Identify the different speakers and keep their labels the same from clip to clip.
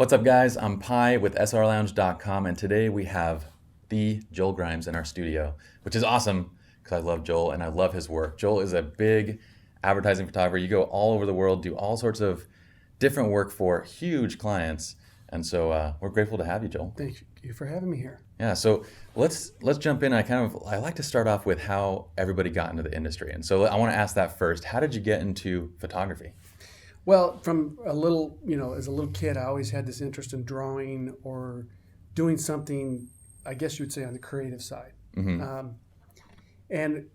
Speaker 1: What's up, guys? I'm Pi with SLRLounge.com, and today we have the Joel Grimes in our studio, which is awesome because I love Joel and I love his work. Joel is a big advertising photographer. You go all over the world, do all sorts of different work for huge clients, and so we're grateful to have you, Joel.
Speaker 2: Thank you for having me here.
Speaker 1: Yeah, so let's jump in. I like to start off with how everybody got into the industry, and so I want to ask that first. How did you get into photography?
Speaker 2: Well, from a little, as a little kid, I always had this interest in drawing or doing something, I guess you would say, on the creative side.
Speaker 1: Mm-hmm.
Speaker 2: And,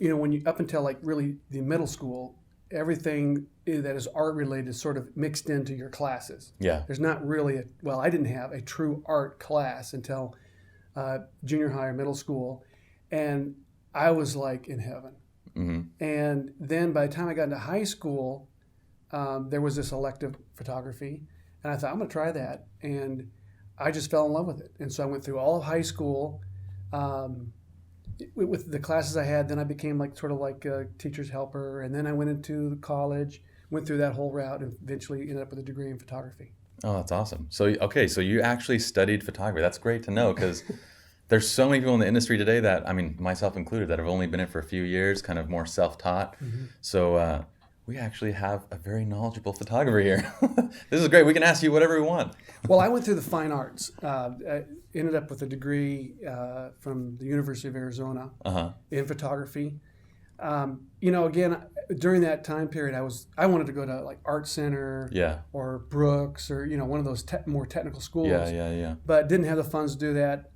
Speaker 2: when you, up until like really the middle school, everything that is art related is sort of mixed into your classes.
Speaker 1: Yeah.
Speaker 2: There's not really I didn't have a true art class until junior high or middle school. And I was like in heaven.
Speaker 1: Mm-hmm.
Speaker 2: And then by the time I got into high school, there was this elective photography, and I thought, I'm going to try that, and I just fell in love with it. And so I went through all of high school with the classes I had. Then I became sort of like a teacher's helper, and then I went into college, went through that whole route, and eventually ended up with a degree in photography.
Speaker 1: Oh, that's awesome. So you actually studied photography. That's great to know, because there's so many people in the industry today that, I mean, myself included, that have only been in it for a few years, kind of more self-taught.
Speaker 2: Mm-hmm.
Speaker 1: So we actually have a very knowledgeable photographer here. This is great. We can ask you whatever we want.
Speaker 2: Well, I went through the fine arts. I ended up with a degree from the University of Arizona in photography. Again, during that time period, I wanted to go to like Art Center, or Brooks, or one of those more technical schools.
Speaker 1: Yeah.
Speaker 2: But didn't have the funds to do that,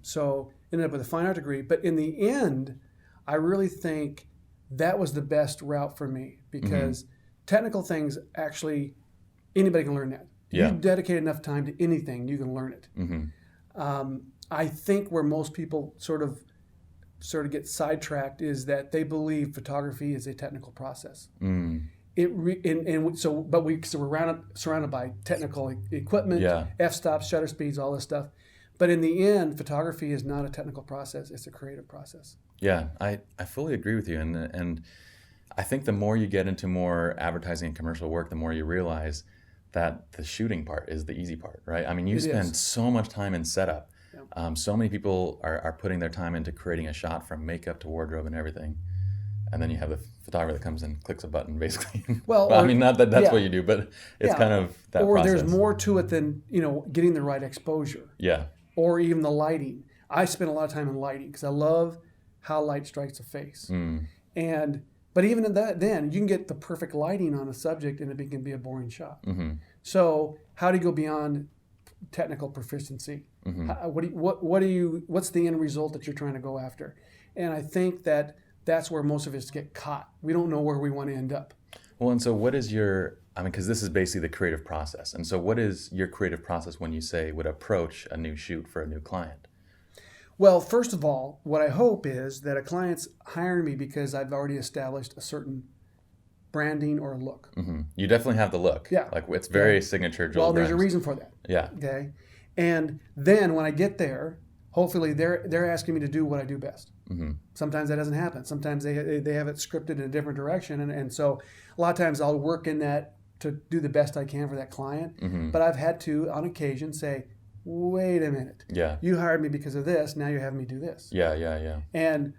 Speaker 2: so ended up with a fine art degree. But in the end, I really think that was the best route for me, because technical things, actually anybody can learn that.
Speaker 1: Yeah.
Speaker 2: You dedicate enough time to anything, you can learn it.
Speaker 1: Mm-hmm.
Speaker 2: I think where most people sort of get sidetracked is that they believe photography is a technical process.
Speaker 1: Mm.
Speaker 2: We're surrounded by technical equipment, f-stops, shutter speeds, all this stuff. But in the end, photography is not a technical process; it's a creative process.
Speaker 1: Yeah, I fully agree with you, and I think the more you get into more advertising and commercial work, the more you realize that the shooting part is the easy part, right? I mean, you spend so much time in setup. Yeah. So many people are putting their time into creating a shot, from makeup to wardrobe and everything, and then you have the photographer that comes and clicks a button, basically. Well, I mean, not that that's what you do, but it's kind of that process. Or
Speaker 2: there's more to it than getting the right exposure.
Speaker 1: Yeah.
Speaker 2: Or even the lighting. I spend a lot of time in lighting because I love how light strikes a face.
Speaker 1: Mm.
Speaker 2: But even in that, then you can get the perfect lighting on a subject and it can be a boring shot.
Speaker 1: Mm-hmm.
Speaker 2: So how do you go beyond technical proficiency?
Speaker 1: Mm-hmm.
Speaker 2: What's the end result that you're trying to go after? And I think that's where most of us get caught. We don't know where we want to end up.
Speaker 1: Well, and so what is because this is basically the creative process. And so what is your creative process when you would approach a new shoot for a new client?
Speaker 2: Well, first of all, what I hope is that a client's hiring me because I've already established a certain branding or look.
Speaker 1: Mm-hmm. You definitely have the look.
Speaker 2: Yeah.
Speaker 1: Like, it's very signature Joel
Speaker 2: Well, there's
Speaker 1: Grimes.
Speaker 2: a reason for that.
Speaker 1: Yeah.
Speaker 2: Okay. And then when I get there, hopefully they're asking me to do what I do best.
Speaker 1: Mm-hmm.
Speaker 2: Sometimes that doesn't happen. Sometimes they have it scripted in a different direction. And so a lot of times I'll work in that to do the best I can for that client.
Speaker 1: Mm-hmm.
Speaker 2: But I've had to, on occasion, say, wait a minute.
Speaker 1: Yeah.
Speaker 2: You hired me because of this. Now you're having me do this.
Speaker 1: Yeah.
Speaker 2: And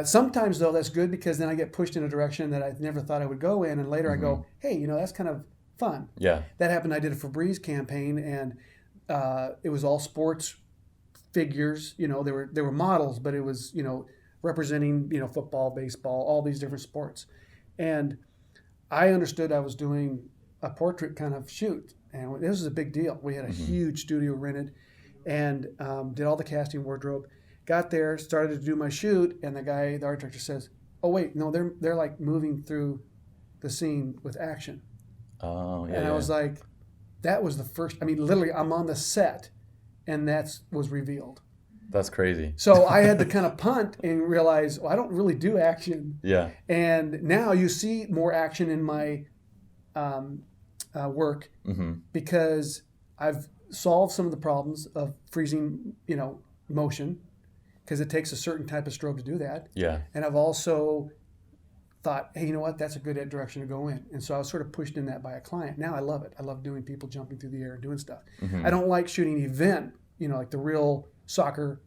Speaker 2: sometimes, though, that's good, because then I get pushed in a direction that I never thought I would go in. And later I go, hey, that's kind of fun.
Speaker 1: Yeah.
Speaker 2: That happened. I did a Febreze campaign, and it was all sports figures. There were models, but it was, representing, football, baseball, all these different sports. And I understood I was doing a portrait kind of shoot. And this was a big deal. We had a huge studio rented, and did all the casting, wardrobe. Got there, started to do my shoot, and the art director says, "Oh wait, no, they're like moving through the scene with action."
Speaker 1: Oh yeah.
Speaker 2: And I was like, that was the first. I mean, literally, I'm on the set, and that was revealed.
Speaker 1: That's crazy.
Speaker 2: So I had to kind of punt and realize, I don't really do action.
Speaker 1: Yeah.
Speaker 2: And now you see more action in my work, because I've solved some of the problems of freezing, motion, because it takes a certain type of strobe to do that.
Speaker 1: Yeah.
Speaker 2: And I've also thought, hey, you know what, that's a good direction to go in. And so I was sort of pushed in that by a client. Now I love it. I love doing people jumping through the air and doing stuff. I don't like shooting an event, like the real soccer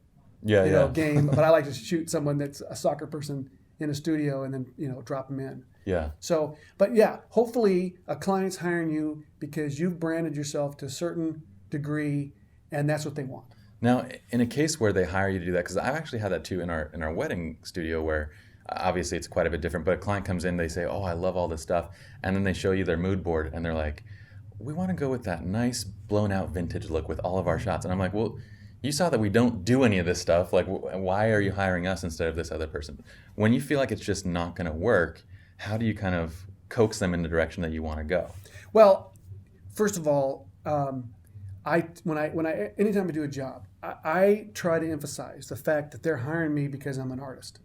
Speaker 2: game, but I like to shoot someone that's a soccer person in a studio and then, drop them in.
Speaker 1: Yeah.
Speaker 2: So, but yeah, hopefully a client's hiring you because you've branded yourself to a certain degree and that's what they want.
Speaker 1: Now, in a case where they hire you to do that, because I've actually had that too in our wedding studio where obviously it's quite a bit different, but a client comes in, they say, oh, I love all this stuff. And then they show you their mood board and they're like, we want to go with that nice blown out vintage look with all of our shots. And I'm like, well, you saw that we don't do any of this stuff. Like, why are you hiring us instead of this other person? When you feel like it's just not going to work, how do you kind of coax them in the direction that you want to go?
Speaker 2: Well, first of all, anytime I do a job, I try to emphasize the fact that they're hiring me because I'm an artist.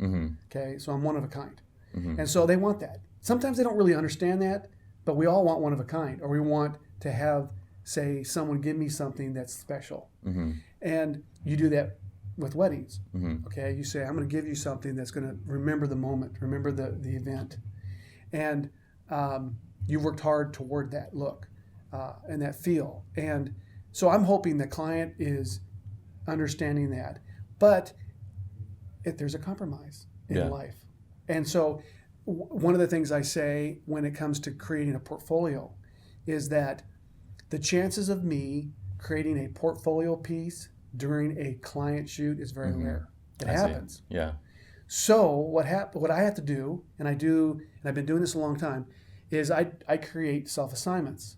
Speaker 2: Okay, so I'm one of a kind, and so they want that. Sometimes they don't really understand that, but we all want one of a kind, or we want to have, say, someone give me something that's special. And you do that with weddings. Okay, you say, I'm going to give you something that's going to remember the moment, remember the event, and you've worked hard toward that look and that feel. And so I'm hoping the client is understanding that, but if there's a compromise in life. And so one of the things I say when it comes to creating a portfolio is that the chances of me creating a portfolio piece during a client shoot is very rare. It happens.
Speaker 1: Yeah.
Speaker 2: So what I have to do, and I do, and I've been doing this a long time, is I create self-assignments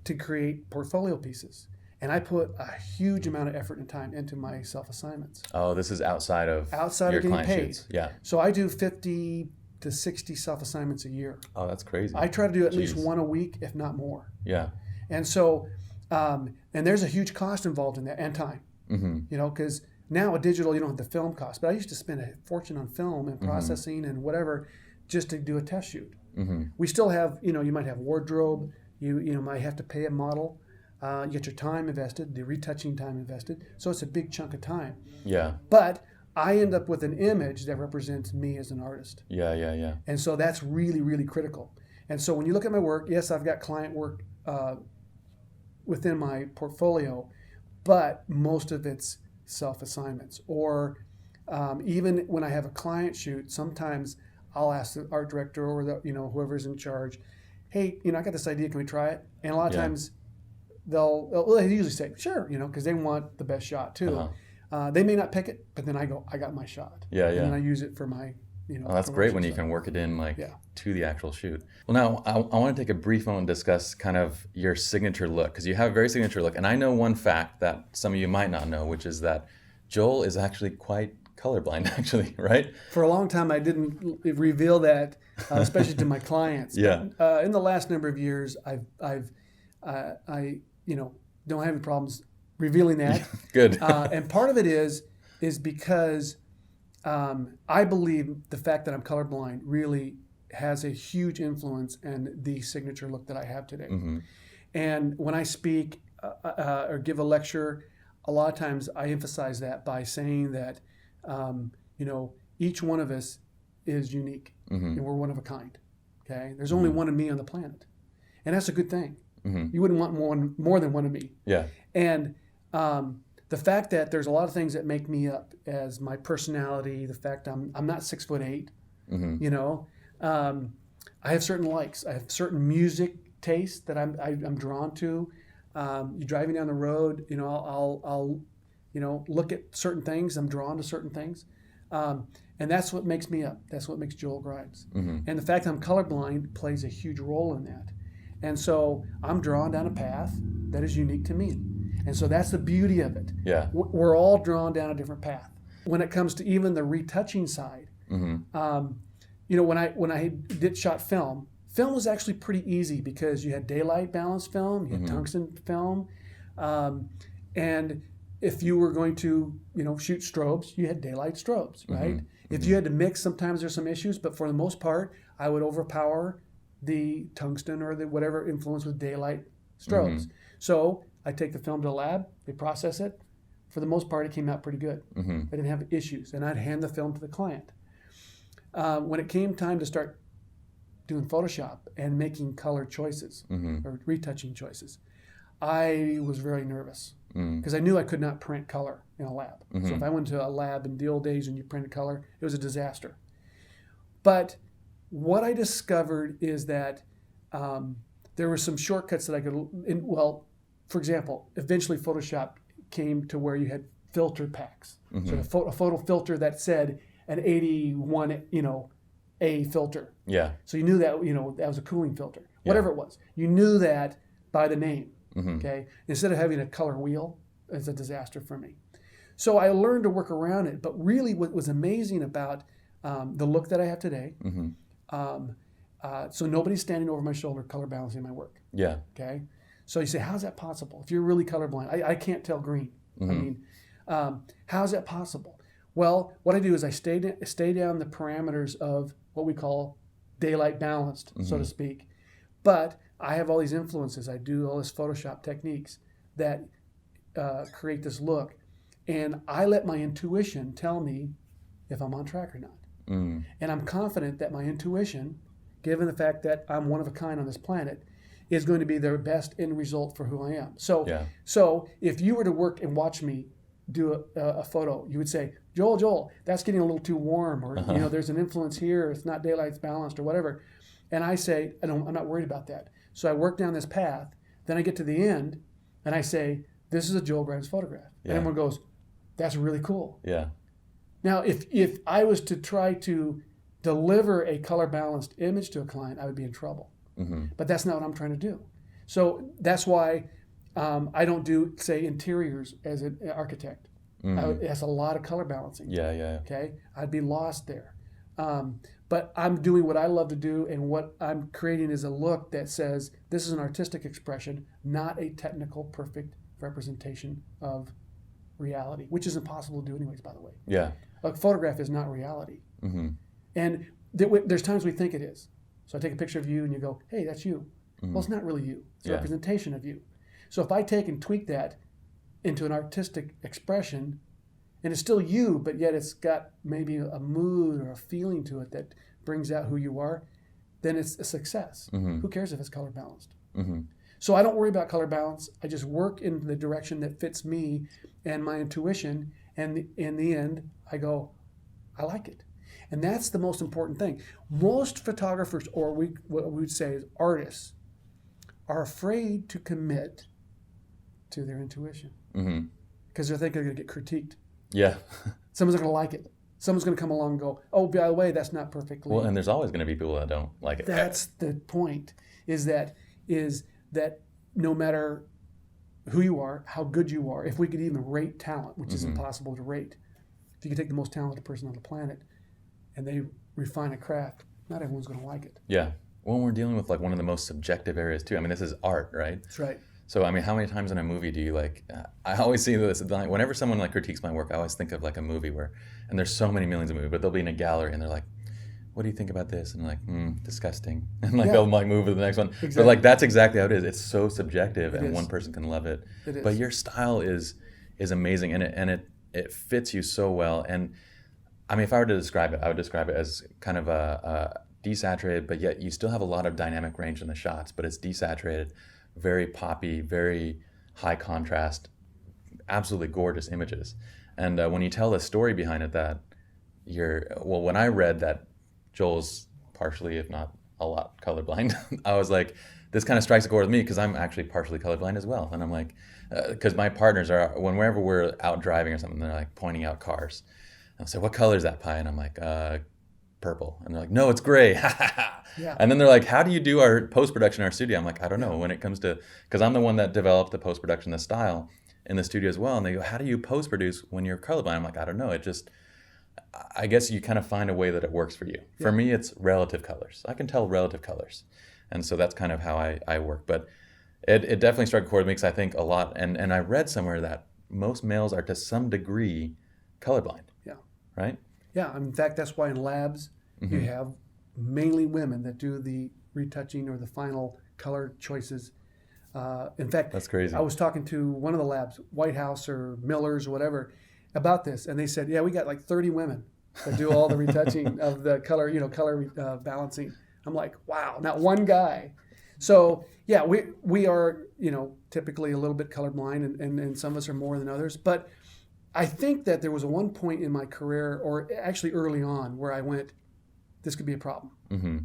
Speaker 2: to create portfolio pieces. And I put a huge amount of effort and time into my self-assignments.
Speaker 1: Oh, this is outside of your
Speaker 2: getting
Speaker 1: client
Speaker 2: paid.
Speaker 1: shoots. Yeah.
Speaker 2: So I do 50 to 60 self-assignments a year.
Speaker 1: Oh, that's crazy.
Speaker 2: I try to do at least one a week, if not more.
Speaker 1: Yeah.
Speaker 2: And so, and there's a huge cost involved in that, and time. Because now with digital, you don't have the film cost. But I used to spend a fortune on film and processing and whatever just to do a test shoot. We still have, you might have wardrobe. You might have to pay a model. You get your time invested, the retouching time invested. So it's a big chunk of time.
Speaker 1: Yeah.
Speaker 2: But I end up with an image that represents me as an artist.
Speaker 1: Yeah.
Speaker 2: And so that's really, really critical. And so when you look at my work, yes, I've got client work within my portfolio, but most of it's self-assignments. Or even when I have a client shoot, sometimes I'll ask the art director or whoever's in charge, hey, I got this idea, can we try it? And a lot of times they usually say, sure, because they want the best shot too. They may not pick it, but then I go, I got my shot.
Speaker 1: Yeah.
Speaker 2: And then I use it for my,
Speaker 1: Oh, that's great when you can work it in to the actual shoot. Well, now I want to take a brief moment and discuss kind of your signature look, because you have a very signature look. And I know one fact that some of you might not know, which is that Joel is actually quite colorblind, actually, right?
Speaker 2: For a long time, I didn't reveal that, especially to my clients.
Speaker 1: Yeah.
Speaker 2: But, in the last number of years, I don't have any problems revealing that.
Speaker 1: Good.
Speaker 2: And part of it is because I believe the fact that I'm colorblind really has a huge influence in the signature look that I have today. And when I speak or give a lecture, a lot of times I emphasize that by saying that, each one of us is unique and we're one of a kind. Okay, there's only one of me on the planet, and that's a good thing. You wouldn't want more than one of me. Yeah. And the fact that there's a lot of things that make me up as my personality, the fact I'm not 6'8", I have certain likes. I have certain music tastes that I'm drawn to. You're driving down the road, I'll look at certain things. I'm drawn to certain things. And that's what makes me up. That's what makes Joel Grimes. And the fact that I'm colorblind plays a huge role in that. And so I'm drawn down a path that is unique to me. And so that's the beauty of it. Yeah. We're all drawn down a different path. When it comes to even the retouching side, when I shot film was actually pretty easy because you had daylight balanced film, you had tungsten film, and if you were going to shoot strobes, you had daylight strobes, right? If you had to mix, sometimes there's some issues, but for the most part, I would overpower the tungsten or the whatever influence with daylight strobes. So I take the film to the lab, they process it. For the most part, it came out pretty good. I didn't have issues, and I'd hand the film to the client. When it came time to start doing Photoshop and making color choices
Speaker 1: Mm-hmm.
Speaker 2: or retouching choices, I was very nervous
Speaker 1: Mm.
Speaker 2: because I knew I could not print color in a lab. So
Speaker 1: Mhm.
Speaker 2: if I went to a lab in the old days and you printed color, it was a disaster. But what I discovered is that there were some shortcuts that I could, well, for example, eventually Photoshop came to where you had filter packs.
Speaker 1: Mhm.
Speaker 2: So a photo filter that said an 81, A filter.
Speaker 1: Yeah.
Speaker 2: So you knew that, that was a cooling filter, whatever it was. You knew that by the name,
Speaker 1: Mhm.
Speaker 2: okay? Instead of having a color wheel, it's a disaster for me. So I learned to work around it. But really what was amazing about the look that I have today,
Speaker 1: Mhm.
Speaker 2: so nobody's standing over my shoulder color balancing my work,
Speaker 1: Yeah.
Speaker 2: okay? So you say, how's that possible? If you're really colorblind, I can't tell green. I
Speaker 1: Mhm.
Speaker 2: mean, how's that possible? Well, what I do is I stay down the parameters of what we call daylight balanced, so to speak. But I have all these influences. I do all this Photoshop techniques that create this look. And I let my intuition tell me if I'm on track or not.
Speaker 1: Mm.
Speaker 2: And I'm confident that my intuition, given the fact that I'm one of a kind on this planet, is going to be the best end result for who I am. So,
Speaker 1: Yeah.
Speaker 2: so if you were to work and watch me do a photo, you would say, Joel, that's getting a little too warm, or there's an influence here, it's not daylight's balanced, or whatever. And I say, I'm not worried about that. So I work down this path. Then I get to the end, and I say, this is a Joel Grimes photograph.
Speaker 1: Yeah.
Speaker 2: And everyone goes, that's really cool.
Speaker 1: Yeah.
Speaker 2: Now, if I was to try to deliver a color balanced image to a client, I would be in trouble.
Speaker 1: Mm-hmm.
Speaker 2: But that's not what I'm trying to do. So that's why I don't do, say, interiors as an architect.
Speaker 1: Mm-hmm.
Speaker 2: It has a lot of color balancing.
Speaker 1: Yeah. Yeah.
Speaker 2: Okay, I'd be lost there. But I'm doing what I love to do, and what I'm creating is a look that says this is an artistic expression, not a technical, perfect representation of reality, which is impossible to do anyways, by the way.
Speaker 1: Yeah.
Speaker 2: A photograph is not reality.
Speaker 1: Mm-hmm.
Speaker 2: And there's times we think it is. So I take a picture of you and you go, hey, that's you.
Speaker 1: Mm-hmm.
Speaker 2: Well, it's not really you. It's a
Speaker 1: Yeah.
Speaker 2: representation of you. So if I take and tweak that into an artistic expression, and it's still you, but yet it's got maybe a mood or a feeling to it that brings out who you are, then it's a success.
Speaker 1: Mm-hmm.
Speaker 2: Who cares if it's color balanced?
Speaker 1: Mm-hmm.
Speaker 2: So I don't worry about color balance. I just work in the direction that fits me and my intuition. And in the end, I go, I like it. And that's the most important thing. Most photographers, or what we would say is artists, are afraid to commit to their intuition
Speaker 1: Mm-hmm.
Speaker 2: because they're thinking they're going to get critiqued.
Speaker 1: Yeah.
Speaker 2: Someone's going to like it. Someone's going to come along and go, oh, by the way, that's not perfectly.
Speaker 1: Well, and there's always going to be people that don't like it.
Speaker 2: That's the point, is that no matter who you are, how good you are, if we could even rate talent, which is impossible to rate, if you could take the most talented person on the planet and they refine a craft, not everyone's going to like it.
Speaker 1: Yeah. Well, we're dealing with like one of the most subjective areas too. I mean, this is art, right?
Speaker 2: That's right.
Speaker 1: So, I mean, how many times in a movie do you I always see this, like, whenever someone like critiques my work, I always think of like a movie and there's so many millions of movies, but they'll be in a gallery and they're like, what do you think about this? And I'm like, disgusting. And like, they'll like move to the next one.
Speaker 2: Exactly.
Speaker 1: But like, that's exactly how it is. It's so subjective and
Speaker 2: is.
Speaker 1: one person can love it.
Speaker 2: It is.
Speaker 1: But your style is amazing and it fits you so well. And I mean, if I were to describe it, I would describe it as kind of a desaturated, but yet you still have a lot of dynamic range in the shots, but it's desaturated, very poppy, very high contrast, absolutely gorgeous images. And when you tell the story behind it that when I read that Joel's partially, if not a lot, colorblind, I was like, this kind of strikes a chord with me because I'm actually partially colorblind as well. And I'm like, because my partners are, whenever we're out driving or something, they're like pointing out cars. And I'll say, what color is that pie? And I'm like, purple. And they're like, no, it's gray.
Speaker 2: Yeah.
Speaker 1: And then they're like, how do you do our post-production in our studio? I'm like, I don't know. When it comes to, because I'm the one that developed the post-production, the style in the studio as well. And they go, how do you post-produce when you're colorblind? I'm like, I don't know. I guess you kind of find a way that it works for you. Yeah. For me, it's relative colors. I can tell relative colors. And so that's kind of how I work. But it definitely struck a chord with me because I think a lot, and I read somewhere that most males are to some degree colorblind.
Speaker 2: Yeah.
Speaker 1: Right?
Speaker 2: Yeah. In fact, that's why in labs you have mainly women that do the retouching or the final color choices. In fact,
Speaker 1: that's crazy.
Speaker 2: I was talking to one of the labs, White House or Miller's or whatever, about this, and they said, yeah, we got like 30 women that do all the retouching of the color, color balancing I'm like, wow, not one guy. So yeah, we are, typically a little bit colorblind, and some of us are more than others. But I think that there was one point in my career, or actually early on, where I went, this could be a problem.
Speaker 1: Mm-hmm.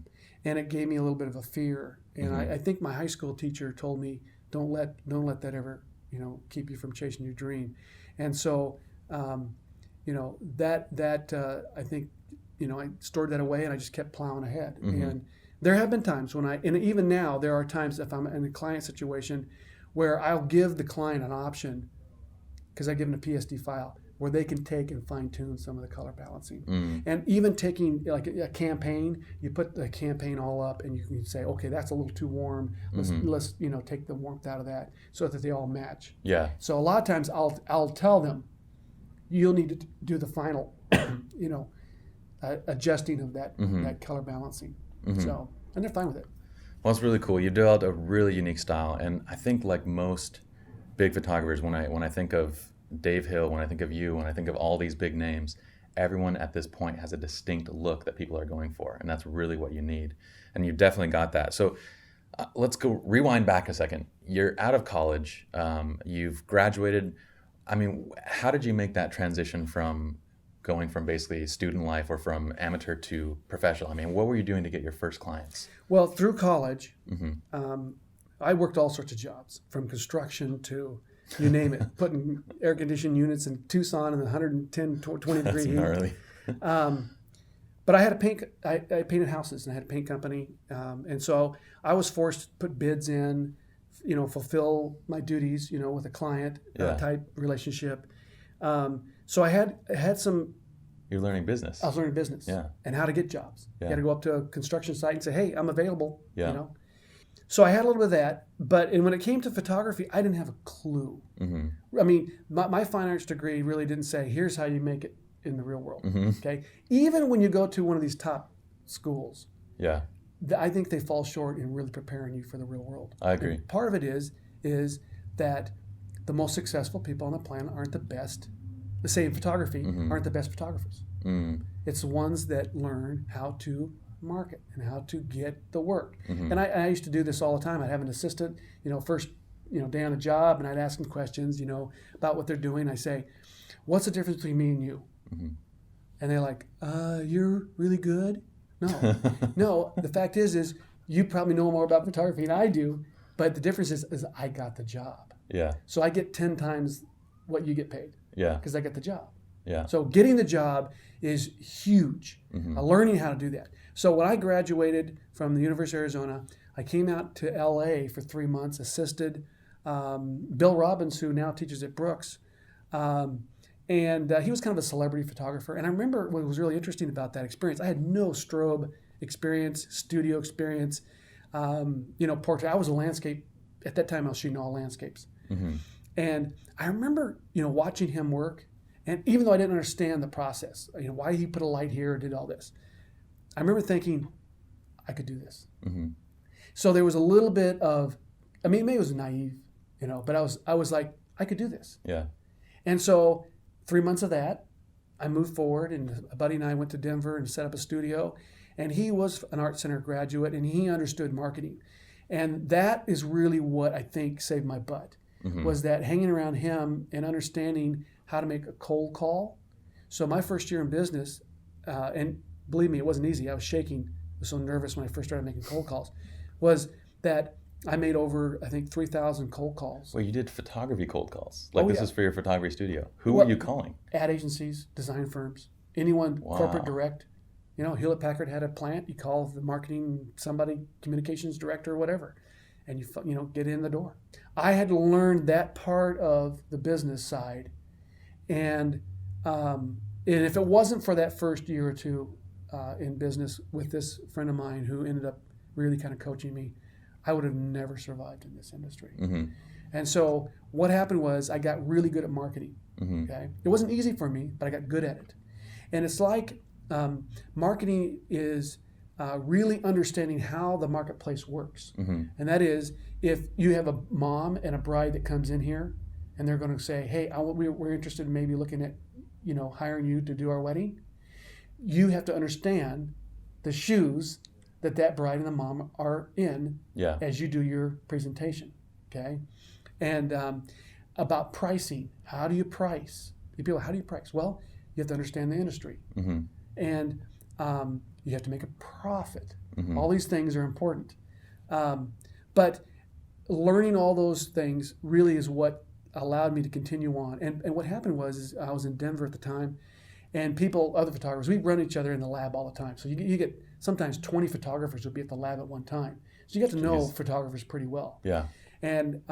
Speaker 2: And it gave me a little bit of a fear. And
Speaker 1: Mm-hmm.
Speaker 2: I think my high school teacher told me, don't let that ever, keep you from chasing your dream. And so, I think, I stored that away and I just kept plowing ahead.
Speaker 1: Mm-hmm.
Speaker 2: And there have been times and even now, there are times if I'm in a client situation where I'll give the client an option, because I give them a PSD file where they can take and fine tune some of the color balancing.
Speaker 1: Mm.
Speaker 2: And even taking like a campaign, you put the campaign all up and you can say, okay, that's a little too warm. Let's take the warmth out of that so that they all match.
Speaker 1: Yeah.
Speaker 2: So a lot of times I'll tell them, you'll need to do the final, adjusting of that color balancing. So, and they're fine with it.
Speaker 1: Well, it's really cool. You developed a really unique style, and I think like most big photographers, when I think of Dave Hill, when I think of you, when I think of all these big names, everyone at this point has a distinct look that people are going for, and that's really what you need. And you definitely got that. So let's go rewind back a second. You're out of college. You've graduated. I mean, how did you make that transition from going from basically student life or from amateur to professional? I mean, what were you doing to get your first clients?
Speaker 2: Well, through college, I worked all sorts of jobs, from construction to you name it, putting air conditioned units in Tucson in the 110, 20 degree heat.
Speaker 1: Gnarly.
Speaker 2: But I had I painted houses and I had a paint company. And so I was forced to put bids in, fulfill my duties, with a client type relationship. So I had some.
Speaker 1: You're learning business.
Speaker 2: I was learning business.
Speaker 1: Yeah.
Speaker 2: And how to get jobs.
Speaker 1: Yeah.
Speaker 2: You got to go up to a construction site and say, hey, I'm available.
Speaker 1: Yeah.
Speaker 2: So I had a little bit of that, and when it came to photography, I didn't have a clue. I mean, my fine arts degree really didn't say, here's how you make it in the real world. Okay, even when you go to one of these top schools, I think they fall short in really preparing you for the real world.
Speaker 1: I agree.
Speaker 2: And part of it is that the most successful people on the planet aren't the best. Let's say in photography, aren't the best photographers. It's the ones that learn how to market and how to get the work. And I used to do this all the time. I'd have an assistant, first, day on the job, and I'd ask them questions, about what they're doing. I say, what's the difference between me and you? And they're like, you're really good? No, the fact is you probably know more about photography than I do, but the difference is I got the job.
Speaker 1: Yeah.
Speaker 2: So I get 10 times what you get paid.
Speaker 1: Yeah.
Speaker 2: Because I got the job.
Speaker 1: Yeah.
Speaker 2: So getting the job is huge. Learning how to do that. So when I graduated from the University of Arizona, I came out to LA for 3 months, assisted Bill Robbins, who now teaches at Brooks. And he was kind of a celebrity photographer. And I remember what was really interesting about that experience. I had no strobe experience, studio experience, portrait. I was a landscape. At that time, I was shooting all landscapes. And I remember, watching him work. And even though I didn't understand the process, why he put a light here or did all this, I remember thinking, I could do this. So there was a little bit of, maybe it was naive, but I was like, I could do this.
Speaker 1: Yeah.
Speaker 2: And so 3 months of that, I moved forward, and a buddy and I went to Denver and set up a studio. And he was an art center graduate, and he understood marketing. And that is really what I think saved my butt, was that hanging around him and understanding how to make a cold call. So my first year in business, and believe me, it wasn't easy. I was shaking. I was so nervous when I first started making cold calls, was that I made over, I think, 3,000 cold calls.
Speaker 1: Well, you did photography cold calls. This is for your photography studio. Who
Speaker 2: Well,
Speaker 1: were you calling?
Speaker 2: Ad agencies, design firms, anyone, corporate direct. Hewlett Packard had a plant. You call the marketing somebody, communications director or whatever, and you get in the door. I had to learn that part of the business side, and if it wasn't for that first year or two in business with this friend of mine who ended up really kind of coaching me, I would have never survived in this industry. And so what happened was I got really good at marketing. Okay, it wasn't easy for me, but I got good at it. And it's like marketing is really understanding how the marketplace works. And that is, if you have a mom and a bride that comes in here and they're going to say, hey, we're interested in maybe looking at hiring you to do our wedding, you have to understand the shoes that bride and the mom are in
Speaker 1: Yeah.
Speaker 2: as you do your presentation, okay? And about pricing, how do you price? People, how do you price? Well, you have to understand the industry.
Speaker 1: Mm-hmm.
Speaker 2: And you have to make a profit.
Speaker 1: Mm-hmm.
Speaker 2: All these things are important. But learning all those things really is what allowed me to continue on. And what happened was I was in Denver at the time, and other photographers, we run each other in the lab all the time. So you get sometimes 20 photographers would be at the lab at one time. So you get to know photographers pretty well.
Speaker 1: Yeah.
Speaker 2: And,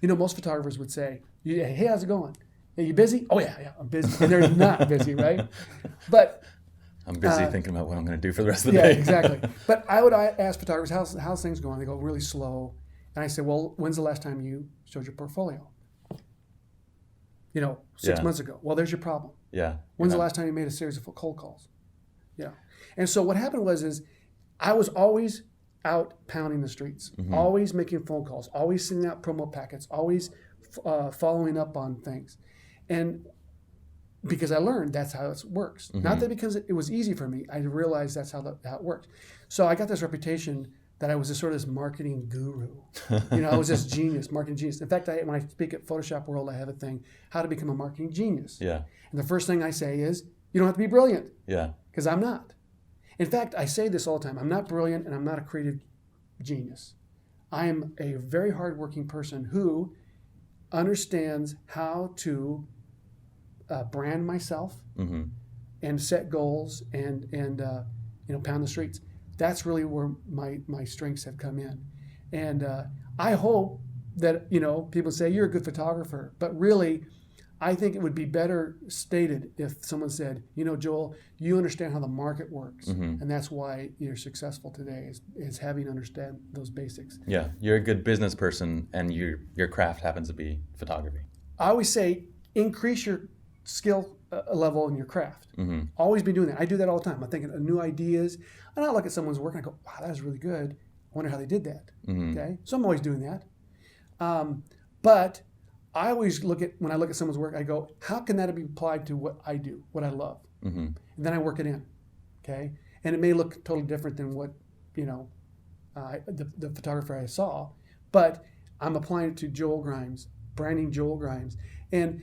Speaker 2: most photographers would say, hey, how's it going? Are you busy? Oh, yeah, I'm busy. And they're not busy, right? But
Speaker 1: I'm busy thinking about what I'm going to do for the rest of the
Speaker 2: yeah,
Speaker 1: day.
Speaker 2: exactly. But I would ask photographers, how's things going? They go, really slow. And I said, well, when's the last time you showed your portfolio? 6 months ago. Well, there's your problem.
Speaker 1: Yeah.
Speaker 2: When's the last time you made a series of cold calls? And so what happened is I was always out pounding the streets, always making phone calls, always sending out promo packets, always following up on things. And because I learned that's how it works. Not that because it was easy for me, I realized that's how it works. So I got this reputation that I was this marketing guru. I was this marketing genius. In fact, when I speak at Photoshop World, I have a thing, how to become a marketing genius.
Speaker 1: Yeah. And
Speaker 2: the first thing I say is, you don't have to be brilliant.
Speaker 1: Yeah.
Speaker 2: Because I'm not. In fact, I say this all the time. I'm not brilliant and I'm not a creative genius. I am a very hardworking person who understands how to brand myself and set goals and pound the streets. That's really where my strengths have come in. And I hope that, people say, you're a good photographer. But really, I think it would be better stated if someone said, Joel, you understand how the market works. And that's why you're successful today, is having to understand those basics.
Speaker 1: Yeah, you're a good business person and your craft happens to be photography.
Speaker 2: I always say, increase your skill level in your craft. Always be doing that. I do that all the time. I'm thinking of new ideas. And I look at someone's work and I go, wow, that was really good. I wonder how they did that. Okay, so I'm always doing that. But I always when I look at someone's work, I go, how can that be applied to what I do, what I love? And then I work it in, okay? And it may look totally different than what, the photographer I saw, but I'm applying it to Joel Grimes, branding Joel Grimes. And,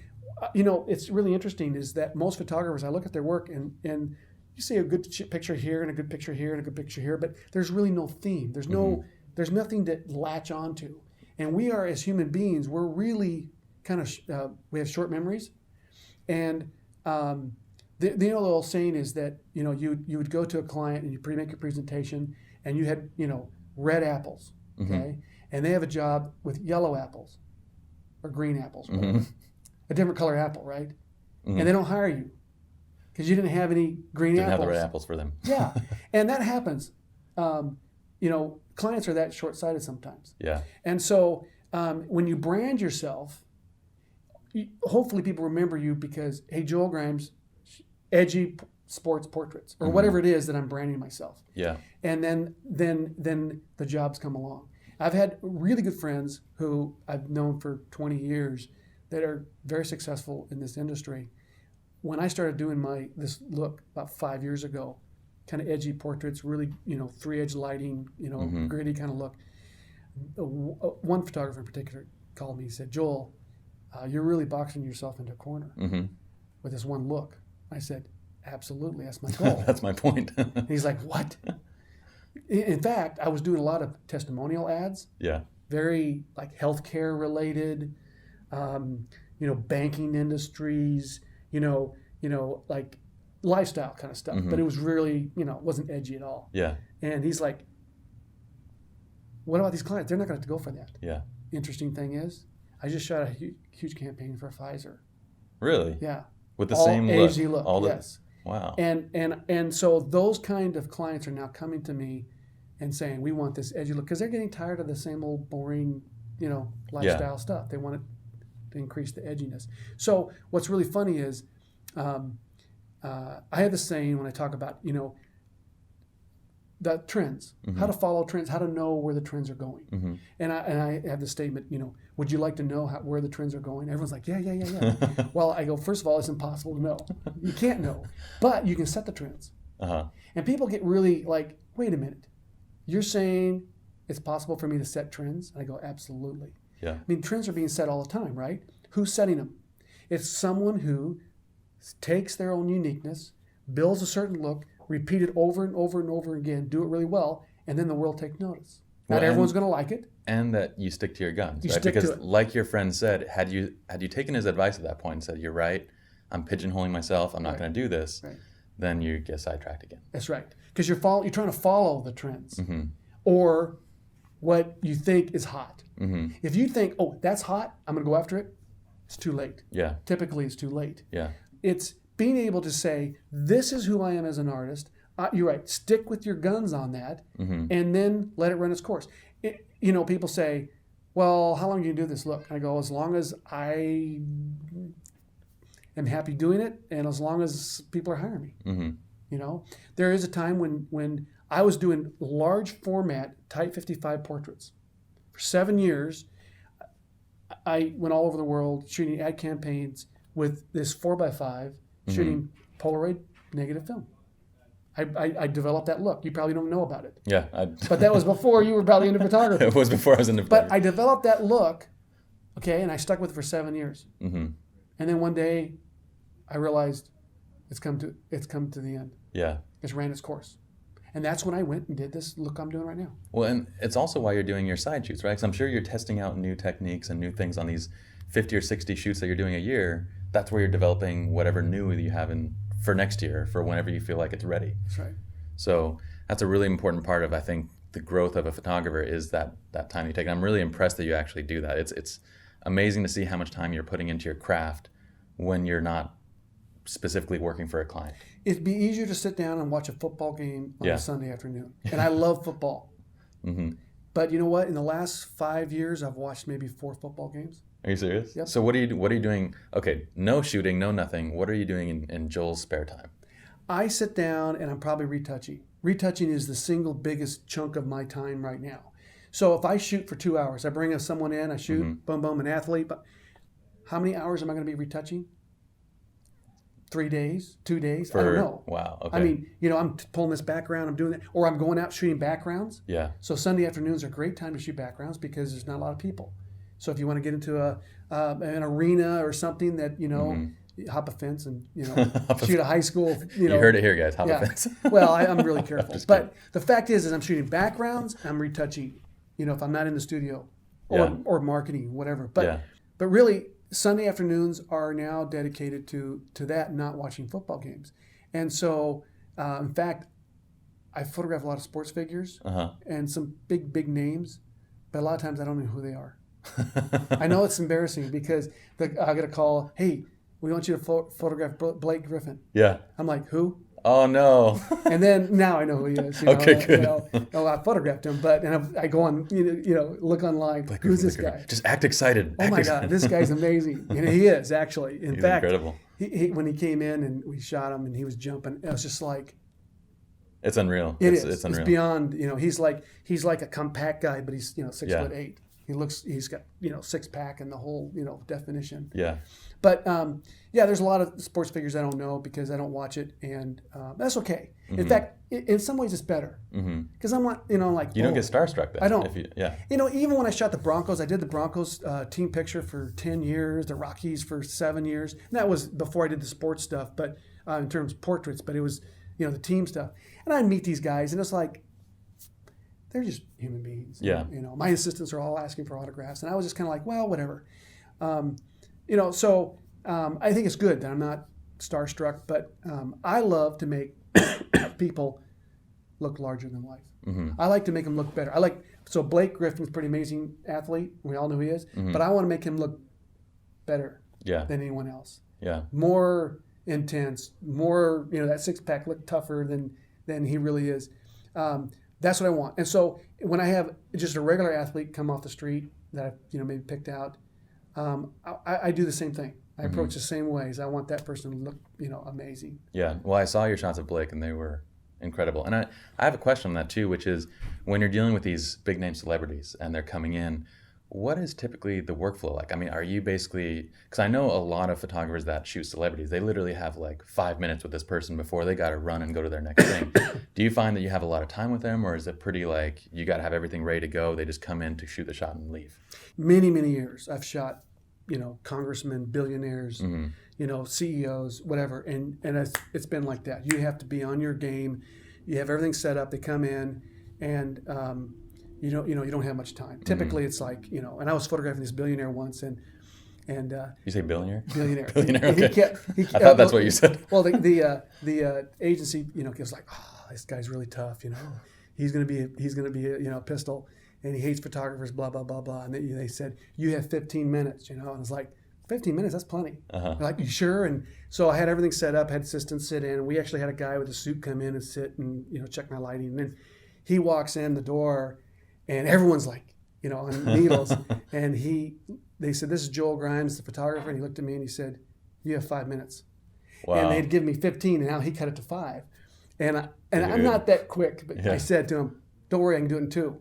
Speaker 2: it's really interesting is that most photographers, I look at their work and you see a good picture here and a good picture here and a good picture here, but there's really no theme. There's nothing to latch onto. And we are, as human beings, we're really kind of, we have short memories. And the old saying is that, you would go to a client and you make your presentation and you had, red apples, okay? And they have a job with yellow apples or green apples, a different color apple, right? And they don't hire you because you didn't have any green
Speaker 1: Didn't
Speaker 2: apples.
Speaker 1: have the red apples for them.
Speaker 2: Yeah, and that happens. Clients are that short-sighted sometimes.
Speaker 1: Yeah.
Speaker 2: And so when you brand yourself, hopefully people remember you because, hey, Joel Grimes, edgy sports portraits, or whatever it is that I'm branding myself.
Speaker 1: Yeah.
Speaker 2: And then the jobs come along. I've had really good friends who I've known for 20 years that are very successful in this industry. When I started doing this look about 5 years ago, kind of edgy portraits, really, 3-edge lighting, gritty kind of look. One photographer in particular called me and said, Joel, you're really boxing yourself into a corner with this one look. I said, absolutely, that's my goal.
Speaker 1: That's my point.
Speaker 2: And he's like, what? In fact, I was doing a lot of testimonial ads.
Speaker 1: Yeah.
Speaker 2: Very like healthcare related, banking industries, like lifestyle kind of stuff. But it was really, it wasn't edgy at all.
Speaker 1: Yeah.
Speaker 2: And he's like, what about these clients? They're not going to go for that.
Speaker 1: Yeah.
Speaker 2: Interesting thing is, I just shot a huge campaign for Pfizer.
Speaker 1: Really?
Speaker 2: Yeah.
Speaker 1: With the same look?
Speaker 2: AZ look, yes.
Speaker 1: Wow.
Speaker 2: And so those kind of clients are now coming to me and saying, we want this edgy look, because they're getting tired of the same old boring, lifestyle stuff. They want it to increase the edginess. So what's really funny is, I have this saying when I talk about, the trends, how to follow trends, how to know where the trends are going. And I have this statement, would you like to know where the trends are going? Everyone's like, yeah. Well, I go, first of all, it's impossible to know. You can't know, but you can set the trends. And people get really like, wait a minute, you're saying it's possible for me to set trends? And I go, absolutely.
Speaker 1: Yeah.
Speaker 2: I mean, trends are being set all the time, right? Who's setting them? It's someone who takes their own uniqueness, builds a certain look, repeat it over and over and over again, do it really well, and then the world takes notice. Not everyone's going to like it.
Speaker 1: And that you stick to your guns, right?
Speaker 2: Stick
Speaker 1: because
Speaker 2: to it.
Speaker 1: like your friend said, had you taken his advice at that point and said, you're right, I'm pigeonholing myself, I'm not going to do this, then you get sidetracked again.
Speaker 2: That's right. Because you're trying to follow the trends or what you think is hot. If you think, oh, that's hot, I'm going to go after it, it's too late.
Speaker 1: Yeah.
Speaker 2: Typically, it's too late.
Speaker 1: Yeah.
Speaker 2: It's being able to say, this is who I am as an artist. You're right. Stick with your guns on that, and then let it run its course. People say, well, how long can you do this look? I go, as long as I am happy doing it, and as long as people are hiring me. There is a time when I was doing large format Type 55 portraits. For 7 years, I went all over the world shooting ad campaigns with this 4x5, shooting Polaroid negative film. I developed that look. You probably don't know about it.
Speaker 1: Yeah.
Speaker 2: But that was before you were probably into photography.
Speaker 1: It was before I was into photography.
Speaker 2: But I developed that look, okay, and I stuck with it for 7 years.
Speaker 1: And
Speaker 2: then one day, I realized it's come to the end.
Speaker 1: Yeah.
Speaker 2: It's ran its course. And that's when I went and did this look I'm doing right now.
Speaker 1: Well, and it's also why you're doing your side shoots, right? Because I'm sure you're testing out new techniques and new things on these 50 or 60 shoots that you're doing a year. That's where you're developing whatever new you have for next year, for whenever you feel like it's ready.
Speaker 2: That's right.
Speaker 1: So that's a really important part of, I think, the growth of a photographer is that time you take. And I'm really impressed that you actually do that. It's amazing to see how much time you're putting into your craft when you're not specifically working for a client.
Speaker 2: It'd be easier to sit down and watch a football game on a Sunday afternoon. And I love football. But you know what? In the last 5 years, I've watched maybe 4 football games.
Speaker 1: Are you serious?
Speaker 2: Yep.
Speaker 1: So what are you doing? Okay, no shooting, no nothing. What are you doing in Joel's spare time?
Speaker 2: I sit down and I'm probably retouching. Retouching is the single biggest chunk of my time right now. So if I shoot for 2 hours, I bring someone in, I shoot, boom, boom, an athlete. But how many hours am I going to be retouching? 3 days, 2 days? I don't know.
Speaker 1: Wow. Okay.
Speaker 2: I mean, I'm pulling this background, I'm doing that, or I'm going out shooting backgrounds.
Speaker 1: Yeah.
Speaker 2: So Sunday afternoons are a great time to shoot backgrounds because there's not a lot of people. So if you want to get into an arena or something that, hop a fence and, shoot a high school,
Speaker 1: You heard it here, guys. Hop a fence.
Speaker 2: Well, I'm really careful. But the fact is I'm shooting backgrounds, I'm retouching, if I'm not in the studio or marketing, whatever. But really, Sunday afternoons are now dedicated to that, not watching football games. And so, in fact, I photograph a lot of sports figures and some big names, but a lot of times I don't know who they are. I know it's embarrassing because I get a call, hey, we want you to photograph Blake Griffin.
Speaker 1: Yeah.
Speaker 2: I'm like, who?
Speaker 1: Oh, no.
Speaker 2: And then now I know who he is.
Speaker 1: Okay, good.
Speaker 2: I photographed him, but I go on, look online.
Speaker 1: Blake
Speaker 2: Who's
Speaker 1: Griffin,
Speaker 2: this guy?
Speaker 1: Just act excited.
Speaker 2: Oh my God, this guy's amazing. And he is, actually. In
Speaker 1: He's
Speaker 2: fact,
Speaker 1: incredible.
Speaker 2: He, when he came in and we shot him and he was jumping, it was just like,
Speaker 1: it's unreal.
Speaker 2: It's
Speaker 1: unreal.
Speaker 2: It's beyond, he's like a compact guy, but he's 6'8". He's got, 6-pack and the whole, definition.
Speaker 1: Yeah.
Speaker 2: But there's a lot of sports figures I don't know because I don't watch it, and that's okay. In fact, in some ways it's better because I'm not, you don't get
Speaker 1: starstruck then.
Speaker 2: I don't. Even when I shot the Broncos, I did the Broncos team picture for 10 years, the Rockies for 7 years. And that was before I did the sports stuff, but in terms of portraits. But it was, the team stuff, and I'd meet these guys, and it's like, they're just human beings.
Speaker 1: Yeah.
Speaker 2: My assistants are all asking for autographs, and I was just kind of like, well, whatever. So I think it's good that I'm not starstruck, but I love to make people look larger than life. I like to make them look better. So Blake Griffin's a pretty amazing athlete. We all know who he is, but I want to make him look better than anyone else.
Speaker 1: Yeah.
Speaker 2: More intense, more, that 6-pack look tougher than he really is. That's what I want. And so when I have just a regular athlete come off the street that I've maybe picked out, I do the same thing. I approach the same ways. I want that person to look amazing.
Speaker 1: Yeah. Well, I saw your shots of Blake and they were incredible. And I have a question on that too, which is when you're dealing with these big name celebrities and they're coming in, What is typically the workflow like? I mean, are you basically, because I know a lot of photographers that shoot celebrities, they literally have like 5 minutes with this person before they got to run and go to their next thing. Do you find that you have a lot of time with them, or is it pretty like you got to have everything ready to go? They just come in to shoot the shot and leave?
Speaker 2: Many, many years. I've shot, congressmen, billionaires,
Speaker 1: Mm-hmm.
Speaker 2: CEOs, whatever. And it's been like that. You have to be on your game. You have everything set up. They come in and, you don't have much time. Typically, it's like, and I was photographing this billionaire once, and
Speaker 1: You say billionaire?
Speaker 2: billionaire.
Speaker 1: Billionaire. Okay.
Speaker 2: He
Speaker 1: I thought that's what you said.
Speaker 2: Well, the agency, was like, this guy's really tough. He's gonna be a pistol, and he hates photographers. Blah blah blah blah. And they said, you have 15 minutes. And I was like, 15 minutes? That's plenty.
Speaker 1: Uh-huh.
Speaker 2: They're like, you sure? And so I had everything set up. Had assistants sit in. We actually had a guy with a suit come in and sit and check my lighting. And then he walks in the door. And everyone's like, on needles. And they said, this is Joel Grimes, the photographer. And he looked at me and he said, you have 5 minutes.
Speaker 1: Wow.
Speaker 2: And they'd given me 15, and now he cut it to 5. And I'm not that quick, but I said to him, don't worry, I can do it in 2.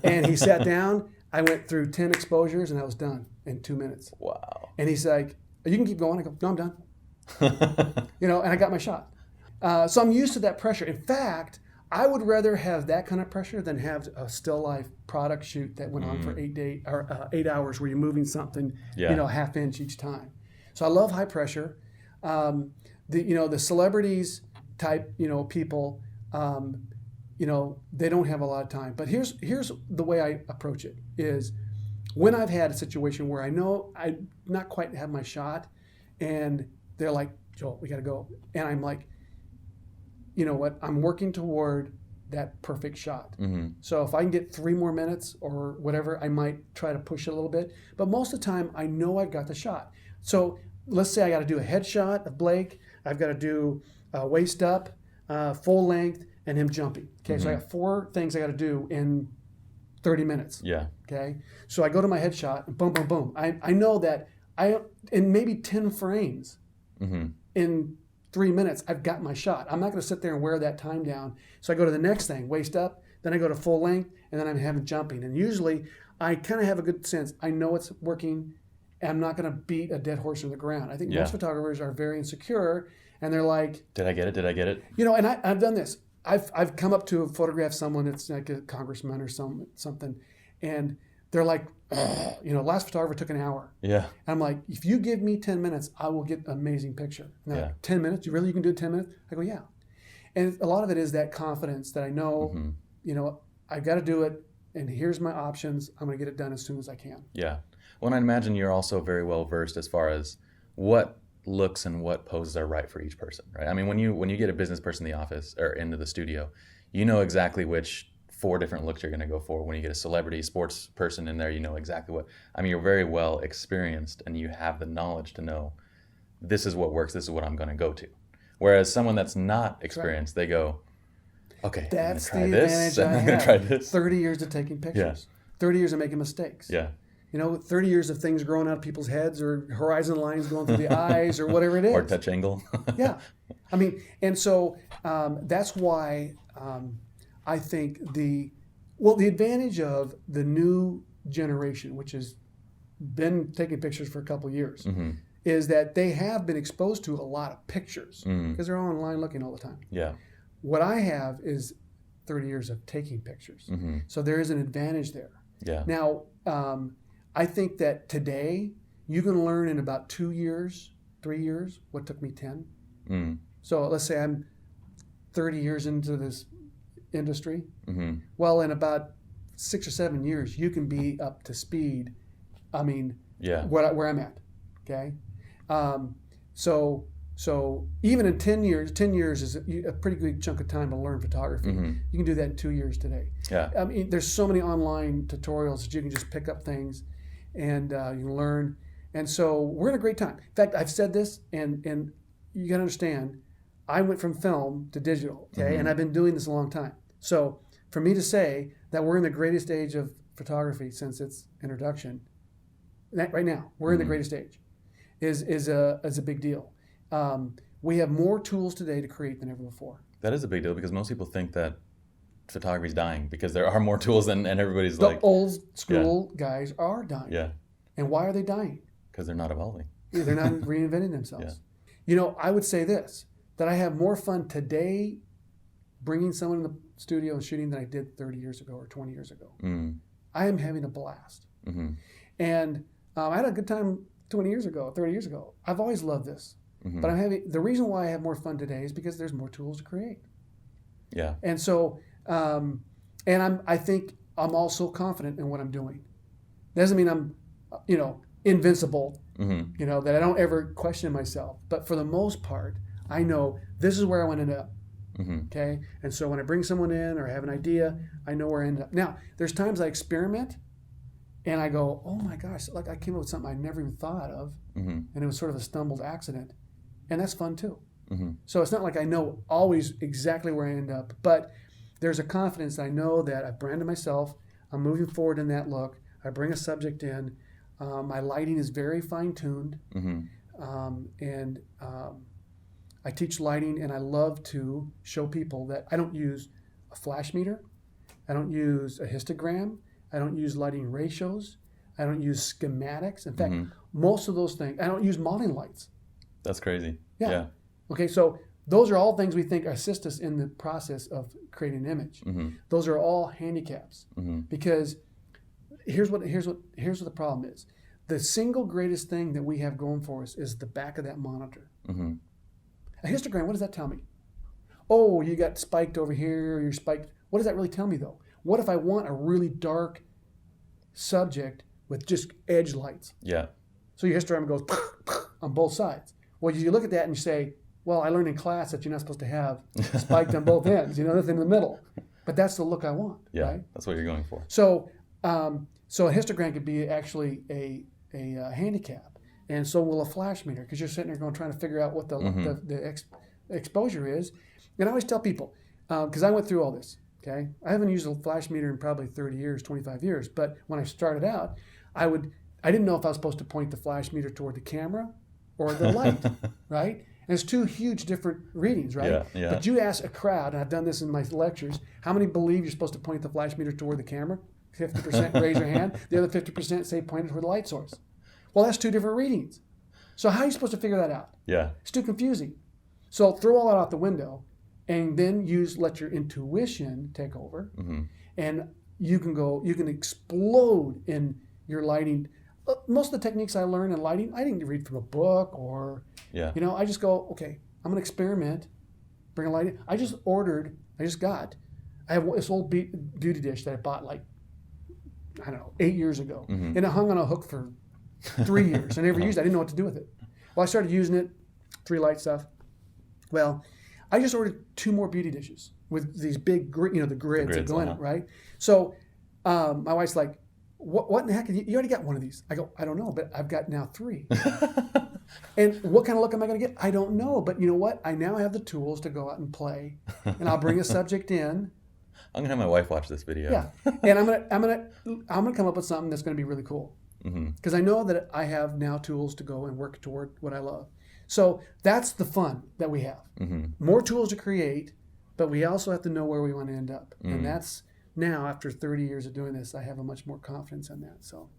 Speaker 2: And he sat down. I went through 10 exposures, and I was done in 2 minutes.
Speaker 1: Wow.
Speaker 2: And he's like, you can keep going. I go, no, I'm done. And I got my shot. So I'm used to that pressure. In fact, I would rather have that kind of pressure than have a still life product shoot that went on for 8 hours where you're moving something, half inch each time. So I love high pressure. The celebrities type, people, they don't have a lot of time. But here's the way I approach it is when I've had a situation where I know I not quite have my shot, and they're like, Joel, we got to go, and I'm like, you know what? I'm working toward that perfect shot.
Speaker 1: Mm-hmm.
Speaker 2: So if I can get 3 more minutes or whatever, I might try to push it a little bit. But most of the time, I know I've got the shot. So let's say I got to do a headshot of Blake. I've got to do waist up, full length, and him jumping. Okay, so I got 4 things I got to do in 30 minutes.
Speaker 1: Yeah.
Speaker 2: Okay, so I go to my headshot, and boom, boom, boom. I know that in maybe 10 frames in 3 minutes, I've got my shot. I'm not going to sit there and wear that time down. So I go to the next thing, waist up, then I go to full length, and then I'm having jumping. And usually, I kind of have a good sense. I know it's working, and I'm not going to beat a dead horse in the ground. I think most photographers are very insecure, and they're like,
Speaker 1: Did I get it? Did I get it?
Speaker 2: And I've done this. I've come up to photograph someone that's like a congressman or something, and they're like, last photographer took an hour.
Speaker 1: Yeah.
Speaker 2: And I'm like, if you give me 10 minutes, I will get an amazing picture. And they're like, 10 minutes? You can do it 10 minutes? I go, yeah. And a lot of it is that confidence that I know, I've got to do it, and here's my options. I'm going to get it done as soon as I can.
Speaker 1: Yeah. Well, and I imagine you're also very well versed as far as what looks and what poses are right for each person, right? I mean, when you get a business person in the office or into the studio, you know exactly which 4 different looks you're going to go for. When you get a celebrity sports person in there, you know exactly what. I mean, you're very well experienced, and you have the knowledge to know this is what works, this is what I'm going to go to. Whereas someone that's not experienced, they go, okay,
Speaker 2: that's
Speaker 1: I'm going to try this,
Speaker 2: and
Speaker 1: I'm going to try this.
Speaker 2: 30 years of taking pictures. 30 years of making mistakes.
Speaker 1: Yeah.
Speaker 2: 30 years of things growing out of people's heads, or horizon lines going through the eyes, or whatever it is.
Speaker 1: Or touch angle.
Speaker 2: Yeah. I mean, and so that's why I think the advantage of the new generation, which has been taking pictures for a couple of years, is that they have been exposed to a lot of pictures because they're online looking all the time.
Speaker 1: Yeah.
Speaker 2: What I have is 30 years of taking pictures. So there is an advantage there.
Speaker 1: Yeah.
Speaker 2: Now, I think that today you can learn in about 2 years, 3 years, what took me 10. So let's say I'm 30 years into this industry. Well, in about 6 or 7 years, you can be up to speed. I mean, where I'm at. Okay. So even in 10 years is a pretty good chunk of time to learn photography. You can do that in 2 years today.
Speaker 1: Yeah.
Speaker 2: I mean, there's so many online tutorials that you can just pick up things and you can learn. And so we're in a great time. In fact, I've said this, and you got to understand, I went from film to digital, okay? And I've been doing this a long time. So for me to say that we're in the greatest age of photography since its introduction, right now, we're in the greatest age, is a big deal. We have more tools today to create than ever before.
Speaker 1: That is a big deal, because most people think that photography is dying because there are more tools and everybody's
Speaker 2: The
Speaker 1: like,
Speaker 2: old school guys are dying.
Speaker 1: yeah,
Speaker 2: And why are they dying?
Speaker 1: because they're not evolving.
Speaker 2: They're not reinventing themselves. You know, I would say this, that I have more fun today bringing someone in the studio and shooting than I did 30 years ago or 20 years ago. I am having a blast. And I had a good time 20 years ago, 30 years ago. I've always loved this. But the reason why I have more fun today is because there's more tools to create.
Speaker 1: Yeah.
Speaker 2: And so, I think I'm also confident in what I'm doing. Doesn't mean I'm, invincible, that I don't ever question myself. But for the most part, I know this is where I want to end up. Okay? And so when I bring someone in or I have an idea, I know where I end up. Now, there's times I experiment and I go, oh my gosh, like I came up with something I never even thought of. And it was sort of a stumbled accident. And that's fun too. So it's not like I know always exactly where I end up, but there's a confidence. I know that I've branded myself. I'm moving forward in that look. I bring a subject in. My lighting is very fine-tuned. I teach lighting, and I love to show people that I don't use a flash meter. I don't use a histogram. I don't use lighting ratios. I don't use schematics. In fact, most of those things, I don't use modeling lights.
Speaker 1: That's crazy.
Speaker 2: Yeah. Okay, so those are all things we think assist us in the process of creating an image. Those are all handicaps because here's what the problem is. The single greatest thing that we have going for us is the back of that monitor. A histogram, what does that tell me? Oh, you got spiked over here, you're spiked. What does that really tell me though? What if I want a really dark subject with just edge lights?
Speaker 1: Yeah.
Speaker 2: So your histogram goes on both sides. Well, you look at that and you say, well, I learned in class that you're not supposed to have spiked on both ends, nothing in the middle. But that's the look I want.
Speaker 1: Yeah,
Speaker 2: right?
Speaker 1: That's what you're going for.
Speaker 2: So a histogram could be actually a handicap. And so will a flash meter, because you're sitting there trying to figure out what the exposure is. And I always tell people, because I went through all this, okay? I haven't used a flash meter in probably 30 years, 25 years. But when I started out, I didn't know if I was supposed to point the flash meter toward the camera or the light, right? And it's two huge different readings, right?
Speaker 1: Yeah.
Speaker 2: But you ask a crowd, and I've done this in my lectures, how many believe you're supposed to point the flash meter toward the camera? 50% raise your hand. The other 50% say point it toward the light source. Well, that's two different readings. So how are you supposed to figure that out?
Speaker 1: Yeah.
Speaker 2: It's too confusing. So throw all that out the window and then let your intuition take over. And you can explode in your lighting. Most of the techniques I learned in lighting, I didn't read from a book or, I just go, okay, I'm going to experiment, bring a light in. I have this old beauty dish that I bought 8 years ago. And it hung on a hook for 3 years. I never used it. I didn't know what to do with it. Well, I started using it, 3 light stuff. Well, I just ordered 2 more beauty dishes with these big, the grids that go in it, right? So my wife's like, what in the heck? You already got one of these. I go, I don't know, but I've got now 3. And what kind of look am I going to get? I don't know. But you know what? I now have the tools to go out and play. And I'll bring a subject in.
Speaker 1: I'm gonna have my wife watch this video.
Speaker 2: Yeah, and I'm gonna come up with something that's gonna be really cool. Because I know that I have now tools to go and work toward what I love. So that's the fun that we have. More tools to create, but we also have to know where we want to end up. And that's now, after 30 years of doing this, I have a much more confidence in that. So